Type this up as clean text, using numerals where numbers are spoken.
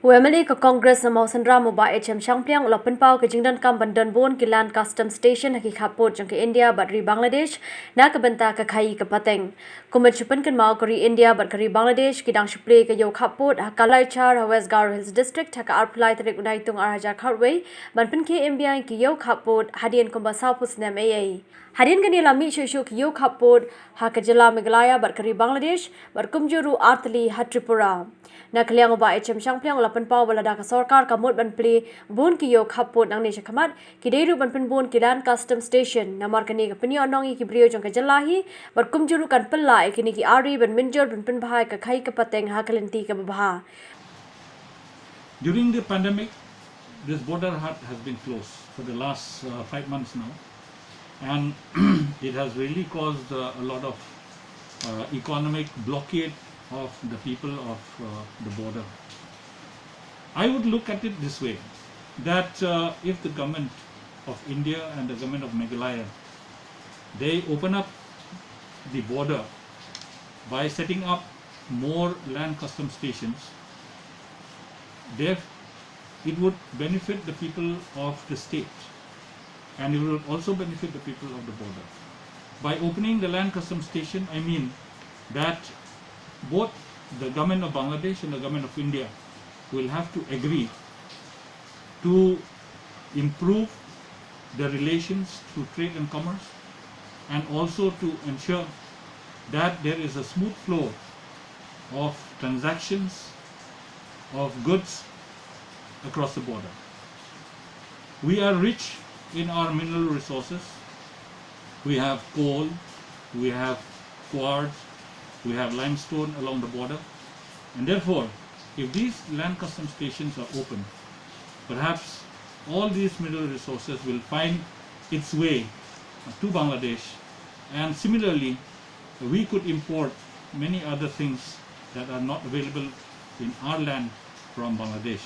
Wemeli ka Congress na Mawaynram ba HM Shangpliang lo Pynpaw ka jingdonkam bandan bon ki land custom station haki khappud jong ka India batri Bangladesh na ka bynta ka khaii ka pateng. Kumat pynkhie kari India bat kari Bangladesh ki dang play ka yo khappud ha kalaichar ha West Garo Hills District ha ka plie tarik Naitung hajar kharway ban pynkhie imbiang ki yo khappud hadien kumba snem eiei. Hadien ka nila mi shushu ki yo khappud ha ka Jylla Meghalaya bat kari Bangladesh bat kumjuru artli ha Tripura. Na kliang ba HM Shangpliang la Pynpaw wala da ka sarkar ka mut ban pli bun ki yo khappud nang ne shakamat ki deiru ban Pynbun ki dan custom station na mar kani ka pinyo nong ki brio jong ka Jylla hi bar kumjuru kan pallai kini ki ari ban minjor ban Pynbhai ka khaii ka pateng ha kalinti ka babha. During the pandemic, this border has been closed for the last 5 months now, and it has really caused a lot of economic blockade of the people of the border. I would look at it this way, that if the government of India and the government of Meghalaya, they open up the border by setting up more land custom stations, it would benefit the people of the state, and it would also benefit the people of the border. By opening the land custom station, I mean that both the government of Bangladesh and the government of India will have to agree to improve the relations through trade and commerce, and also to ensure that there is a smooth flow of transactions of goods across the border. We are rich in our mineral resources. We have coal, we have quartz, we have limestone along the border, and therefore if these land custom stations are open, perhaps all these mineral resources will find its way to Bangladesh, and similarly we could import many other things that are not available in our land from Bangladesh.